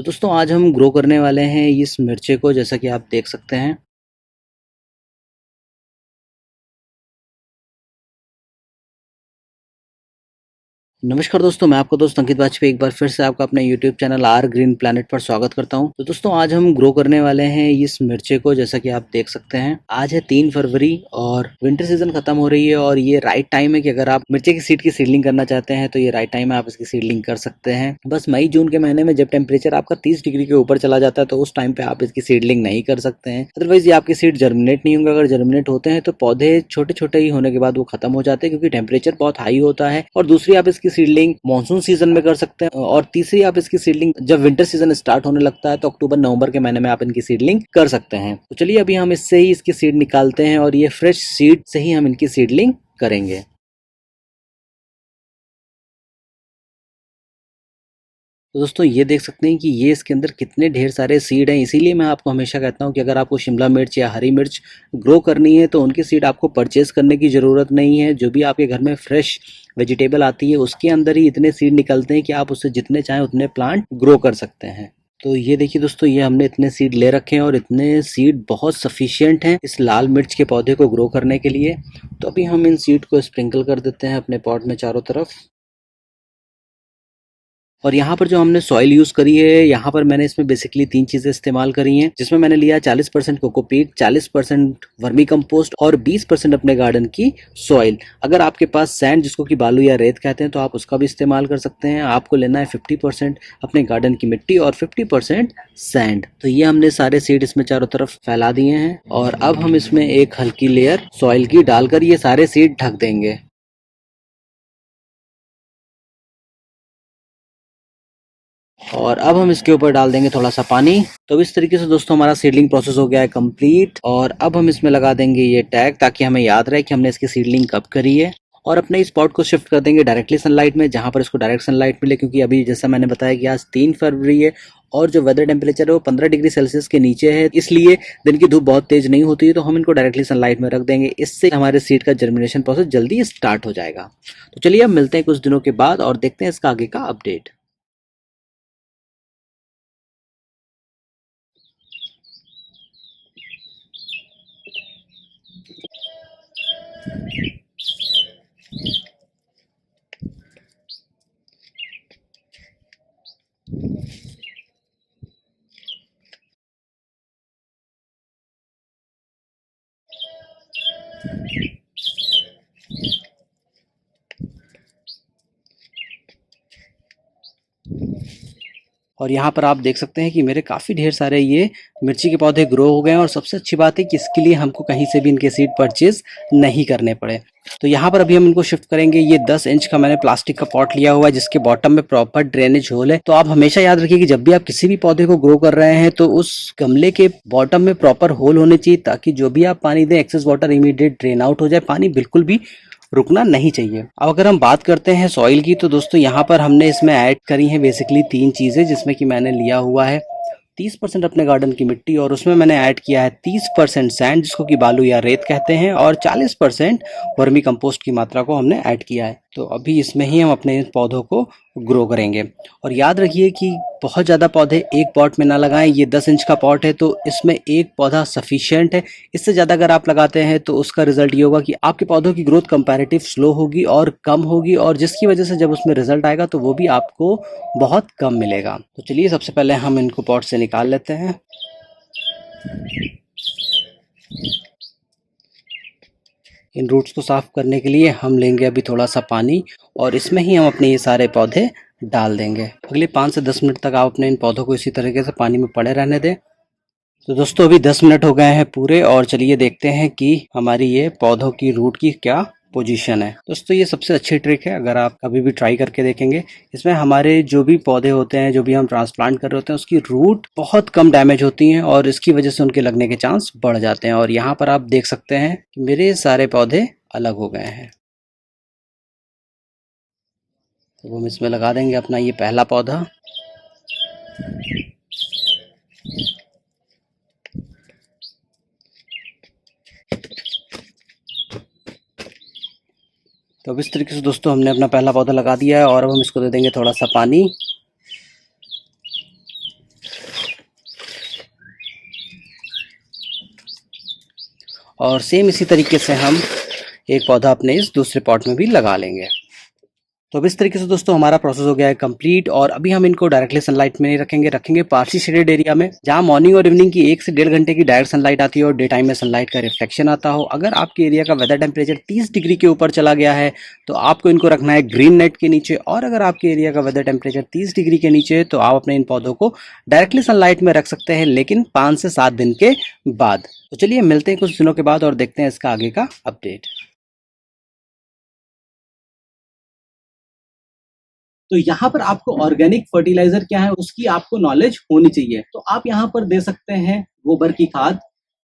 तो दोस्तों आज हम ग्रो करने वाले हैं इस मिर्चे को, जैसा कि आप देख सकते हैं। नमस्कार दोस्तों, मैं आपका दोस्त अंकित वाजपेयी एक बार फिर से आपका अपने YouTube channel are green planet पर स्वागत करता हूं। तो दोस्तों आज हम ग्रो करने वाले हैं इस मिर्चे को, जैसा कि आप देख सकते हैं। आज है 3 फरवरी और विंटर सीजन खत्म हो रही है और ये राइट टाइम है कि अगर आप मिर्चे की सीड की सीडलिंग करना चाहते हैं तो ये राइट टाइम है, आप इसकी सीडलिंग कर सकते हैं। बस मई जून के महीने में जब टेम्परेचर आपका 30 डिग्री के ऊपर चला जाता है तो उस टाइम पे आप इसकी सीडलिंग नहीं कर सकते हैं, अदरवाइज ये आपकी सीड जर्मिनेट नहीं होंगे। अगर जर्मिनेट होते हैं तो पौधे छोटे छोटे ही होने के बाद वो खत्म हो जाते हैं, क्योंकि टेम्परेचर बहुत हाई होता है। और दूसरी, आप इसकी सीडलिंग मानसून सीजन में कर सकते हैं, और तीसरी आप इसकी सीडलिंग जब विंटर सीजन स्टार्ट होने लगता है तो अक्टूबर नवंबर के महीने में आप इनकी सीडलिंग कर सकते हैं। तो चलिए अभी हम इससे ही इसकी सीड निकालते हैं और ये फ्रेश सीड से ही हम इनकी सीडलिंग करेंगे। तो दोस्तों ये देख सकते हैं कि ये इसके अंदर कितने ढेर सारे सीड हैं। इसीलिए मैं आपको हमेशा कहता हूं कि अगर आपको शिमला मिर्च या हरी मिर्च ग्रो करनी है तो उनकी सीड आपको परचेज करने की ज़रूरत नहीं है। जो भी आपके घर में फ्रेश वेजिटेबल आती है उसके अंदर ही इतने सीड निकलते हैं कि आप उससे जितने चाहें उतने प्लांट ग्रो कर सकते हैं। तो ये देखिए दोस्तों, ये हमने इतने सीड ले रखे हैं और इतने सीड बहुत सफिशिएंट हैं इस लाल मिर्च के पौधे को ग्रो करने के लिए। तो अभी हम इन सीड को स्प्रिंकल कर देते हैं अपने पॉट में चारों तरफ। और यहाँ पर जो हमने सॉइल यूज़ करी है, यहाँ पर मैंने इसमें बेसिकली 3 चीज़ें इस्तेमाल करी हैं, जिसमें मैंने लिया 40% कोकोपीट, 40% वर्मी कंपोस्ट और 20% अपने गार्डन की सॉइल। अगर आपके पास सैंड, जिसको कि बालू या रेत कहते हैं, तो आप उसका भी इस्तेमाल कर सकते हैं। आपको लेना है 50% अपने गार्डन की मिट्टी और 50% सैंड। तो ये हमने सारे सीड इसमें चारों तरफ फैला दिए हैं और अब हम इसमें एक हल्की लेयर सॉइल की डालकर ये सारे सीड ढक देंगे। और अब हम इसके ऊपर डाल देंगे थोड़ा सा पानी। तो इस तरीके से दोस्तों हमारा सीडलिंग प्रोसेस हो गया है कंप्लीट। और अब हम इसमें लगा देंगे ये टैग, ताकि हमें याद रहे कि हमने इसकी सीडलिंग कब करी है। और अपने इस पॉट को शिफ्ट कर देंगे डायरेक्टली सनलाइट में, जहां पर इसको डायरेक्ट सनलाइट मिले, क्योंकि अभी जैसा मैंने बताया कि आज 3 फरवरी है और जो वेदर टेम्परेचर है वो 15 डिग्री सेल्सियस के नीचे है, इसलिए दिन की धूप बहुत तेज नहीं होती है। तो हम इनको डायरेक्टली सनलाइट में रख देंगे, इससे हमारे सीड का जर्मिनेशन प्रोसेस जल्दी स्टार्ट हो जाएगा। तो चलिए अब मिलते हैं कुछ दिनों के बाद और देखते हैं इसका आगे का अपडेट। और यहाँ पर आप देख सकते हैं कि मेरे काफ़ी ढेर सारे ये मिर्ची के पौधे ग्रो हो गए हैं। और सबसे अच्छी बात है कि इसके लिए हमको कहीं से भी इनके सीड परचेज नहीं करने पड़े। तो यहाँ पर अभी हम इनको शिफ्ट करेंगे। ये 10 इंच का मैंने प्लास्टिक का पॉट लिया हुआ है, जिसके बॉटम में प्रॉपर ड्रेनेज होल है। तो आप हमेशा याद रखिए कि जब भी आप किसी भी पौधे को ग्रो कर रहे हैं तो उस गमले के बॉटम में प्रॉपर होल होने चाहिए, ताकि जो भी आप पानी दें excess water immediate drain out हो जाए। पानी बिल्कुल भी रुकना नहीं चाहिए। अब अगर हम बात करते हैं सॉइल की, तो दोस्तों यहाँ पर हमने इसमें ऐड करी हैं बेसिकली 3 चीज़ें, जिसमें कि मैंने लिया हुआ है 30% अपने गार्डन की मिट्टी, और उसमें मैंने ऐड किया है 30% सैंड, जिसको कि बालू या रेत कहते हैं, और 40% वर्मी कंपोस्ट की मात्रा को हमने ऐड किया है। तो अभी इसमें ही हम अपने पौधों को ग्रो करेंगे। और याद रखिए कि बहुत ज़्यादा पौधे एक पॉट में ना लगाएं। ये 10 इंच का पॉट है तो इसमें एक पौधा सफिशिएंट है। इससे ज़्यादा अगर आप लगाते हैं तो उसका रिजल्ट ये होगा कि आपके पौधों की ग्रोथ कंपैरेटिव स्लो होगी और कम होगी, और जिसकी वजह से जब उसमें रिजल्ट आएगा तो वो भी आपको बहुत कम मिलेगा। तो चलिए सबसे पहले हम इनको पॉट से निकाल लेते हैं। इन रूट्स को साफ करने के लिए हम लेंगे अभी थोड़ा सा पानी और इसमें ही हम अपने ये सारे पौधे डाल देंगे। अगले 5 से 10 मिनट तक आप अपने इन पौधों को इसी तरीके से पानी में पड़े रहने दें। तो दोस्तों अभी 10 मिनट हो गए हैं पूरे, और चलिए देखते हैं कि हमारी ये पौधों की रूट की क्या पोजीशन है। दोस्तों ये सबसे अच्छी ट्रिक है, अगर आप कभी भी ट्राई करके देखेंगे। इसमें हमारे जो भी पौधे होते हैं, जो भी हम ट्रांसप्लांट कर रहे होते हैं, उसकी रूट बहुत कम डैमेज होती हैं और इसकी वजह से उनके लगने के चांस बढ़ जाते हैं। और यहाँ पर आप देख सकते हैं कि मेरे सारे पौधे अलग हो गए हैं। तो हम इसमें लगा देंगे अपना ये पहला पौधा। तो अब इस तरीके से दोस्तों हमने अपना पहला पौधा लगा दिया है और अब हम इसको दे देंगे थोड़ा सा पानी। और सेम इसी तरीके से हम एक पौधा अपने इस दूसरे पॉट में भी लगा लेंगे। तो अब इस तरीके से दोस्तों हमारा प्रोसेस हो गया है कंप्लीट, और अभी हम इनको डायरेक्टली सनलाइट में नहीं रखेंगे, रखेंगे पार्शली शेडेड एरिया में, जहां मॉर्निंग और इवनिंग की 1 से 1.5 घंटे की डायरेक्ट सनलाइट आती है और डे टाइम में सनलाइट का रिफ्लेक्शन आता हो। अगर आपके एरिया का वेदर टेम्परेचर 30 डिग्री के ऊपर चला गया है तो आपको इनको रखना है ग्रीन नेट के नीचे, और अगर आपके एरिया का वेदर टेम्परेचर 30 डिग्री के नीचे है तो आप अपने इन पौधों को डायरेक्टली सनलाइट में रख सकते हैं, लेकिन 5 से 7 दिन के बाद। तो चलिए मिलते हैं कुछ दिनों के बाद और देखते हैं इसका आगे का अपडेट। तो यहाँ पर आपको ऑर्गेनिक फर्टिलाइजर क्या है उसकी आपको नॉलेज होनी चाहिए। तो आप यहाँ पर दे सकते हैं गोबर की खाद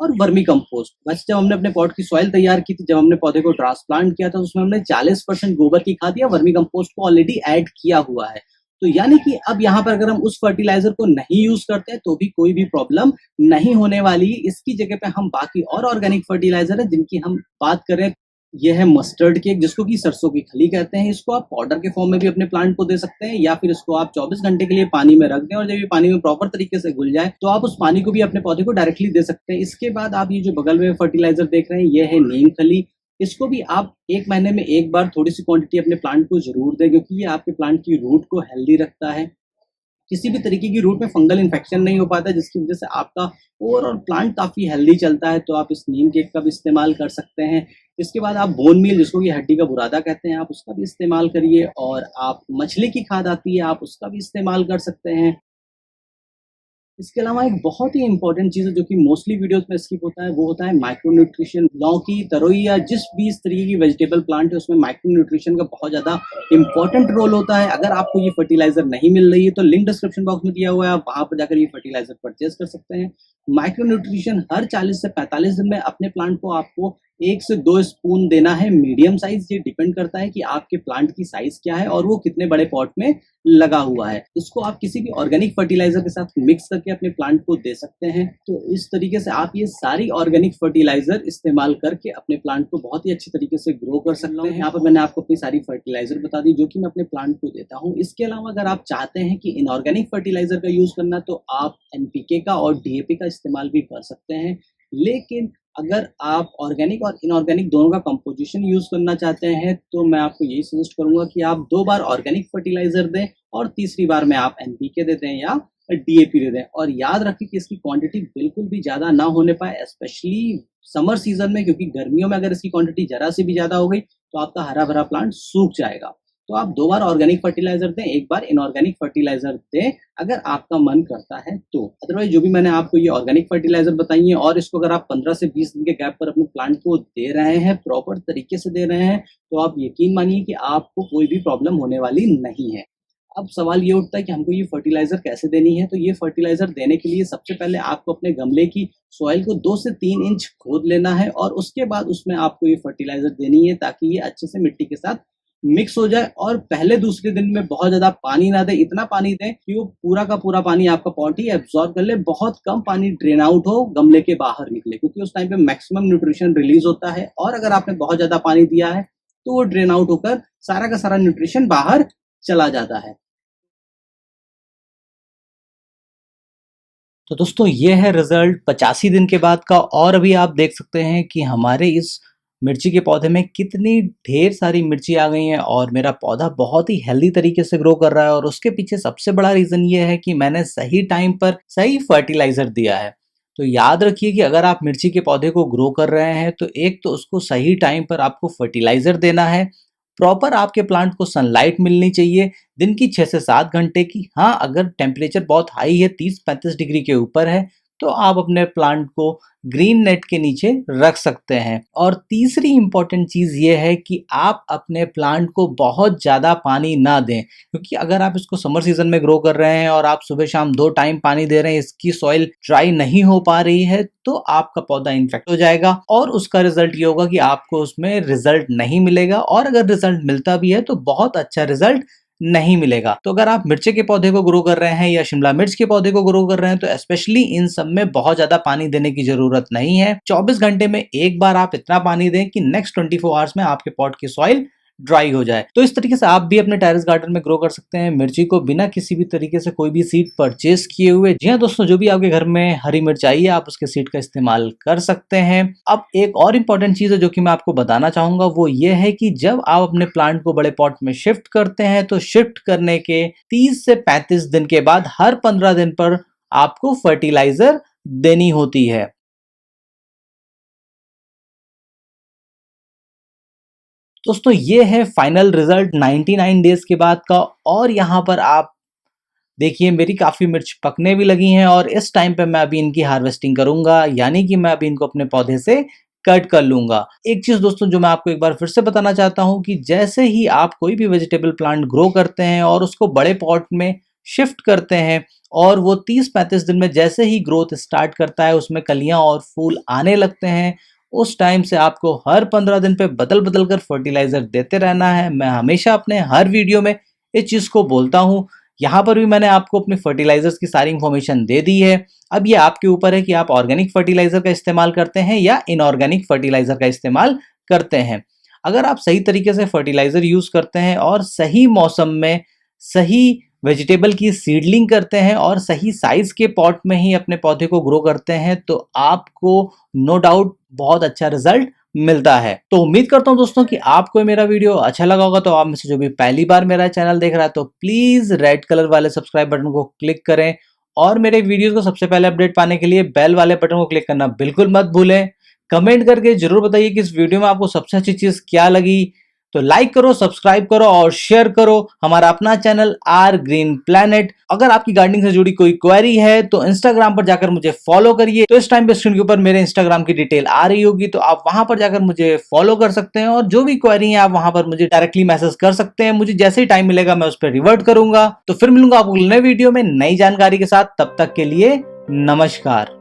और वर्मी कंपोस्ट। वैसे जब हमने अपने पॉट की सॉइल तैयार की थी, जब हमने पौधे को ट्रांसप्लांट किया था, उसमें हमने 40% गोबर की खाद या वर्मी कंपोस्ट को ऑलरेडी ऐड किया हुआ है। तो यानी कि अब यहाँ पर अगर हम उस फर्टिलाइजर को नहीं यूज करते तो भी कोई भी प्रॉब्लम नहीं होने वाली। इसकी जगह पे हम बाकी और ऑर्गेनिक फर्टिलाइजर है जिनकी हम बात करें, ये है मस्टर्ड केक, जिसको कि सरसों की खली कहते हैं। इसको आप पाउडर के फॉर्म में भी अपने प्लांट को दे सकते हैं, या फिर इसको आप 24 घंटे के लिए पानी में रख दें और जब ये पानी में प्रॉपर तरीके से घुल जाए तो आप उस पानी को भी अपने पौधे को डायरेक्टली दे सकते हैं। इसके बाद आप ये जो बगल में फर्टिलाइजर देख रहे हैं, ये है नीम खली। इसको भी आप 1 महीने में एक बार थोड़ी सी क्वांटिटी अपने प्लांट को जरूर दें, क्योंकि ये आपके प्लांट की रूट को हेल्दी रखता है। किसी भी तरीके की रूट में फंगल इन्फेक्शन नहीं हो पाता, जिसकी वजह से आपका ओवरऑल प्लांट काफी हेल्दी चलता है। तो आप इस नीम केक का भी इस्तेमाल कर सकते हैं। इसके बाद आप बोन मील, जिसको कि हड्डी का बुरादा कहते हैं, आप उसका भी इस्तेमाल करिए, और आप मछली की खाद आती है, आप उसका भी इस्तेमाल कर सकते हैं। इसके अलावा एक बहुत ही इंपॉर्टेंट चीज़ है जो कि मोस्टली वीडियोस में स्किप होता है, वो होता है माइक्रो न्यूट्रिशन। लौकी, तरोई या जिस भी इस तरीके की वेजिटेबल प्लांट है उसमें माइक्रो न्यूट्रिशन का बहुत ज़्यादा इंपॉर्टेंट रोल होता है। अगर आपको ये फर्टिलाइजर नहीं मिल रही है तो लिंक डिस्क्रिप्शन बॉक्स में दिया हुआ है, आप वहाँ पर जाकर ये फर्टिलाइजर परचेज कर सकते हैं। माइक्रो न्यूट्रिशन हर 40 से 45 दिन में अपने प्लांट को आपको 1 से 2 स्पून देना है, मीडियम साइज। ये डिपेंड करता है कि आपके प्लांट की साइज क्या है और वो कितने बड़े पॉट में लगा हुआ है। इसको आप किसी भी ऑर्गेनिक फर्टिलाइजर के साथ मिक्स करके अपने प्लांट को दे सकते हैं। तो इस तरीके से आप ये सारी ऑर्गेनिक फर्टिलाइजर इस्तेमाल करके अपने प्लांट को बहुत ही अच्छी तरीके से ग्रो कर सकते हैं। यहाँ पर मैंने आपको अपनी सारी फर्टिलाइजर बता दी जो कि मैं अपने प्लांट को देता हूँ। इसके अलावा अगर आप चाहते हैं कि इनऑर्गेनिक फर्टिलाइजर का यूज करना, तो आप एनपीके का और डीएपी का इस्तेमाल भी कर सकते हैं। लेकिन अगर आप ऑर्गेनिक और इनऑर्गेनिक दोनों का कंपोजिशन यूज करना चाहते हैं तो मैं आपको यही सजेस्ट करूंगा कि आप 2 बार ऑर्गेनिक फर्टिलाइजर दें और तीसरी बार में आप एनपीके दे दें या डीएपी दे दें। और याद रखें कि इसकी क्वांटिटी बिल्कुल भी ज्यादा ना होने पाए, स्पेशली समर सीजन में, क्योंकि गर्मियों में अगर इसकी क्वांटिटी जरा सी भी ज्यादा हो गई तो आपका हरा भरा प्लांट सूख जाएगा। तो आप 2 बार ऑर्गेनिक फर्टिलाइजर दें, 1 बार इनऑर्गेनिक फर्टिलाइजर दें अगर आपका मन करता है तो। अदरवाइज जो भी मैंने आपको ये ऑर्गेनिक फर्टिलाइजर बताई है और इसको अगर आप 15 से 20 दिन के गैप पर अपने प्लांट को दे रहे हैं, प्रॉपर तरीके से दे रहे हैं, तो आप यकीन मानिए कि आपको कोई भी प्रॉब्लम होने वाली नहीं है। अब सवाल ये उठता है कि हमको ये फर्टिलाइजर कैसे देनी है। तो ये फर्टिलाइजर देने के लिए सबसे पहले आपको अपने गमले की सॉइल को 2 से 3 इंच खोद लेना है और उसके बाद उसमें आपको ये फर्टिलाइजर देनी है, ताकि ये अच्छे से मिट्टी के साथ मिक्स हो जाए। और पहले दूसरे दिन में बहुत ज्यादा पानी ना दे, इतना पानी दें कि वो पूरा का पूरा पानी आपका पॉट ही एब्जॉर्ब कर ले। बहुत कम पानी ड्रेन आउट हो, गमले के बाहर निकले, क्योंकि उस टाइम पे मैक्सिमम न्यूट्रिशन रिलीज होता है। और अगर आपने बहुत ज्यादा पानी दिया है तो वो ड्रेन आउट होकर सारा का सारा न्यूट्रिशन बाहर चला जाता है। तो दोस्तों ये है रिजल्ट 85 दिन के बाद का, और अभी आप देख सकते हैं कि हमारे इस मिर्ची के पौधे में कितनी ढेर सारी मिर्ची आ गई हैं और मेरा पौधा बहुत ही हेल्दी तरीके से ग्रो कर रहा है। और उसके पीछे सबसे बड़ा रीज़न ये है कि मैंने सही टाइम पर सही फर्टिलाइज़र दिया है। तो याद रखिए कि अगर आप मिर्ची के पौधे को ग्रो कर रहे हैं तो एक तो उसको सही टाइम पर आपको फर्टिलाइज़र देना है, प्रॉपर आपके प्लांट को सनलाइट मिलनी चाहिए दिन की 6 से 7 घंटे की। हाँ, अगर टेम्परेचर बहुत हाई है, 30-35 डिग्री के ऊपर है, तो आप अपने प्लांट को ग्रीन नेट के नीचे रख सकते हैं। और तीसरी इंपॉर्टेंट चीज़ ये है कि आप अपने प्लांट को बहुत ज़्यादा पानी ना दें, क्योंकि अगर आप इसको समर सीजन में ग्रो कर रहे हैं और आप सुबह शाम 2 टाइम पानी दे रहे हैं, इसकी सॉइल ड्राई नहीं हो पा रही है, तो आपका पौधा इन्फेक्ट हो जाएगा और उसका रिजल्ट ये होगा कि आपको उसमें रिजल्ट नहीं मिलेगा। और अगर रिजल्ट मिलता भी है तो बहुत अच्छा रिजल्ट नहीं मिलेगा। तो अगर आप मिर्ची के पौधे को ग्रो कर रहे हैं या शिमला मिर्च के पौधे को ग्रो कर रहे हैं तो स्पेशली इन सब में बहुत ज्यादा पानी देने की जरूरत नहीं है। 24 घंटे में एक बार आप इतना पानी दें कि नेक्स्ट 24 आवर्स में आपके पॉट की सॉइल ड्राई हो जाए। तो इस तरीके से आप भी अपने टेरेस गार्डन में ग्रो कर सकते हैं मिर्ची को बिना किसी भी तरीके से कोई भी सीड परचेज किए हुए। जी हाँ दोस्तों, जो भी आपके घर में हरी मिर्च आई है आप उसके सीड का इस्तेमाल कर सकते हैं। अब एक और इम्पॉर्टेंट चीज है जो कि मैं आपको बताना चाहूंगा, वो ये है कि जब आप अपने प्लांट को बड़े पॉट में शिफ्ट करते हैं तो शिफ्ट करने के 30 से 35 दिन के बाद हर 15 दिन पर आपको फर्टिलाइजर देनी होती है। दोस्तों ये है फाइनल रिजल्ट 99 डेज के बाद का। और यहाँ पर आप देखिए मेरी काफी मिर्च पकने भी लगी हैं और इस टाइम पे मैं अभी इनकी हार्वेस्टिंग करूंगा, यानी कि मैं अभी इनको अपने पौधे से कट कर लूंगा। एक चीज दोस्तों जो मैं आपको एक बार फिर से बताना चाहता हूं कि जैसे ही आप कोई भी वेजिटेबल प्लांट ग्रो करते हैं और उसको बड़े पॉट में शिफ्ट करते हैं और वो 30-35 दिन में जैसे ही ग्रोथ स्टार्ट करता है, उसमें कलियां और फूल आने लगते हैं, उस टाइम से आपको हर 15 दिन पे बदल बदल कर फर्टिलाइजर देते रहना है। मैं हमेशा अपने हर वीडियो में इस चीज को बोलता हूं। यहाँ पर भी मैंने आपको अपने फर्टिलाइजर्स की सारी इंफॉर्मेशन दे दी है। अब ये आपके ऊपर है कि आप ऑर्गेनिक फर्टिलाइजर का इस्तेमाल करते हैं या इनऑर्गेनिक फर्टिलाइजर का इस्तेमाल करते हैं। अगर आप सही तरीके से फर्टिलाइजर यूज करते हैं और सही मौसम में सही वेजिटेबल की सीडलिंग करते हैं और सही साइज के पॉट में ही अपने पौधे को ग्रो करते हैं तो आपको नो डाउट बहुत अच्छा रिजल्ट मिलता है। तो उम्मीद करता हूं दोस्तों कि आपको मेरा वीडियो अच्छा लगा होगा। तो आप में से जो भी पहली बार मेरा चैनल देख रहा है तो प्लीज रेड कलर वाले सब्सक्राइब बटन को क्लिक करें और मेरे वीडियोस को सबसे पहले अपडेट पाने के लिए बेल वाले बटन को क्लिक करना बिल्कुल मत भूलें। कमेंट करके जरूर बताइए कि इस वीडियो में आपको सबसे अच्छी चीज क्या लगी। तो लाइक करो, सब्सक्राइब करो और शेयर करो हमारा अपना चैनल आर ग्रीन प्लैनेट। अगर आपकी गार्डनिंग से जुड़ी कोई क्वेरी है तो इंस्टाग्राम पर जाकर मुझे फॉलो करिए। तो इस टाइम पे स्क्रीन के ऊपर मेरे इंस्टाग्राम की डिटेल आ रही होगी, तो आप वहां पर जाकर मुझे फॉलो कर सकते हैं और जो भी क्वेरी है आप वहां पर मुझे डायरेक्टली मैसेज कर सकते हैं। मुझे जैसे ही टाइम मिलेगा मैं उस पर रिवर्ट करूंगा। तो फिर मिलूंगा आपको नए वीडियो में नई जानकारी के साथ। तब तक के लिए नमस्कार।